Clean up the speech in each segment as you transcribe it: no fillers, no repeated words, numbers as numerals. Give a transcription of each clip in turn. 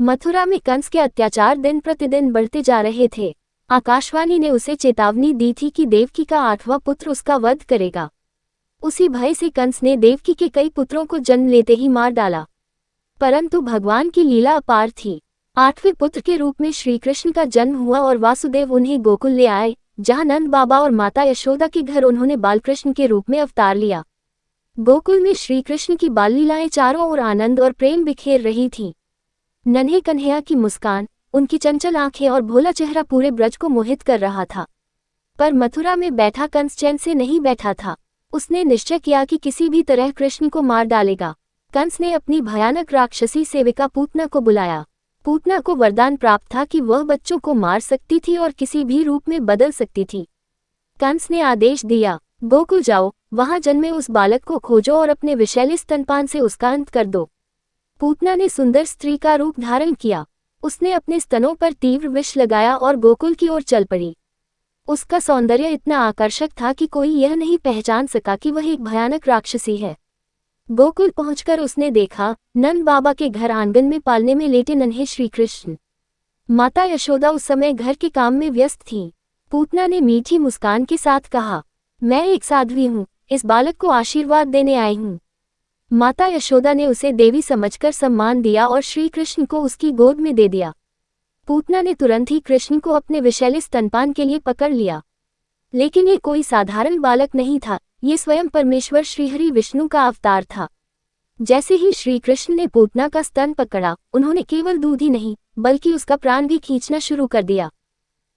मथुरा में कंस के अत्याचार दिन प्रतिदिन बढ़ते जा रहे थे। आकाशवाणी ने उसे चेतावनी दी थी कि देवकी का 8वां पुत्र उसका वध करेगा। उसी भय से कंस ने देवकी के कई पुत्रों को जन्म लेते ही मार डाला। परंतु भगवान की लीला अपार थी। 8वें पुत्र के रूप में श्री कृष्ण का जन्म हुआ और वासुदेव उन्हें गोकुल ले आए, जहां नंद बाबा और माता यशोदा के घर उन्होंने बालकृष्ण के रूप में अवतार लिया। गोकुल में श्री कृष्ण की बाल लीलाएं चारों ओर आनंद और प्रेम बिखेर रही थीं। नन्हे कन्हैया की मुस्कान, उनकी चंचल आंखें और भोला चेहरा पूरे ब्रज को मोहित कर रहा था। पर मथुरा में बैठा कंस चैन से नहीं बैठा था। उसने निश्चय किया कि किसी भी तरह कृष्ण को मार डालेगा। कंस ने अपनी भयानक राक्षसी सेविका पूतना को बुलाया। पूतना को वरदान प्राप्त था कि वह बच्चों को मार सकती थी और किसी भी रूप में बदल सकती थी। कंस ने आदेश दिया, गोकुल जाओ, वहां जन्मे उस बालक को खोजो और अपने विषैले स्तनपान से उसका अंत कर दो। पूतना ने सुंदर स्त्री का रूप धारण किया। उसने अपने स्तनों पर तीव्र विष लगाया और गोकुल की ओर चल पड़ी। उसका सौंदर्य इतना आकर्षक था कि कोई यह नहीं पहचान सका कि वह एक भयानक राक्षसी है। गोकुल पहुंचकर उसने देखा, नंद बाबा के घर आंगन में पालने में लेटे नन्हे श्री कृष्ण। माता यशोदा उस समय घर के काम में व्यस्त थीं। पूतना ने मीठी मुस्कान के साथ कहा, मैं एक साध्वी हूँ, इस बालक को आशीर्वाद देने आई हूँ। माता यशोदा ने उसे देवी समझकर सम्मान दिया और श्री कृष्ण को उसकी गोद में दे दिया। पूतना ने तुरंत ही कृष्ण को अपने विषैले स्तनपान के लिए पकड़ लिया। लेकिन ये कोई साधारण बालक नहीं था, ये स्वयं परमेश्वर श्रीहरि विष्णु का अवतार था। जैसे ही श्री कृष्ण ने पूतना का स्तन पकड़ा, उन्होंने केवल दूध ही नहीं बल्कि उसका प्राण भी खींचना शुरू कर दिया।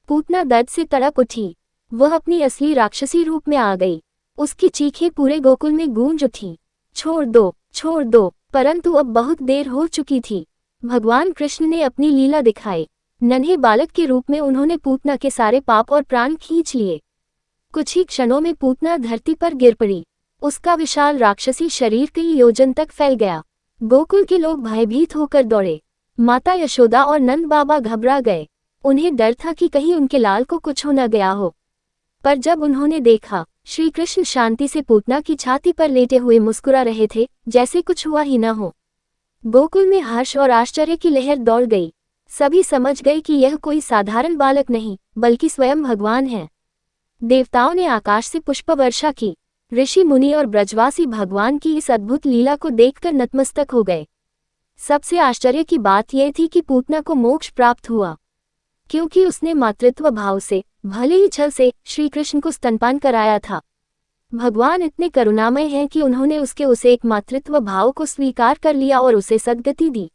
पूतना दर्द से तड़प उठी। वह अपनी असली राक्षसी रूप में आ गई। उसकी चीखें पूरे गोकुल में गूंज उठी, छोड़ दो, छोड़ दो। परंतु अब बहुत देर हो चुकी थी। भगवान कृष्ण ने अपनी लीला दिखाई। नन्हे बालक के रूप में उन्होंने पूतना के सारे पाप और प्राण खींच लिए। कुछ ही क्षणों में पूतना धरती पर गिर पड़ी। उसका विशाल राक्षसी शरीर कई योजन तक फैल गया। गोकुल के लोग भयभीत होकर दौड़े। माता यशोदा और नंद बाबा घबरा गए। उन्हें डर था कि कहीं उनके लाल को कुछ हो न गया हो। पर जब उन्होंने देखा, श्री कृष्ण शांति से पूतना की छाती पर लेटे हुए मुस्कुरा रहे थे, जैसे कुछ हुआ ही न हो। गोकुल में हर्ष और आश्चर्य की लहर दौड़ गई। सभी समझ गए कि यह कोई साधारण बालक नहीं बल्कि स्वयं भगवान है। देवताओं ने आकाश से पुष्प वर्षा की। ऋषि मुनि और ब्रजवासी भगवान की इस अद्भुत लीला को देखकर नतमस्तक हो गए। सबसे आश्चर्य की बात यह थी कि पूतना को मोक्ष प्राप्त हुआ, क्योंकि उसने मातृत्व भाव से, भले ही छल से, श्री कृष्ण को स्तनपान कराया था। भगवान इतने करुणामय हैं कि उन्होंने उसे एक मातृत्व भाव को स्वीकार कर लिया और उसे सद्गति दी।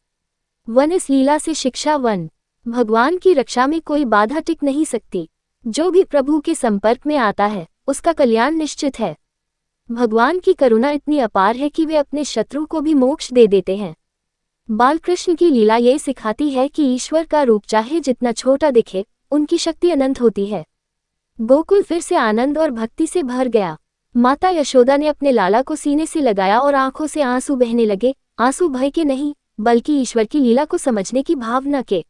वन इस लीला से शिक्षा वन। भगवान की रक्षा में कोई बाधा टिक नहीं सकती। जो भी प्रभु के संपर्क में आता है, उसका कल्याण निश्चित है। भगवान की करुणा इतनी अपार है कि वे अपने शत्रु को भी मोक्ष दे देते हैं। बालकृष्ण की लीला ये सिखाती है कि ईश्वर का रूप चाहे जितना छोटा दिखे, उनकी शक्ति अनंत होती है। गोकुल फिर से आनंद और भक्ति से भर गया। माता यशोदा ने अपने लाला को सीने से लगाया और आंखों से आंसू बहने लगे, आंसू भय के नहीं बल्कि ईश्वर की लीला को समझने की भावना के।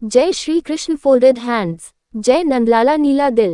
जय श्री कृष्ण फोल्डेड हैंड्स। जय नंदलाला नीला दिल।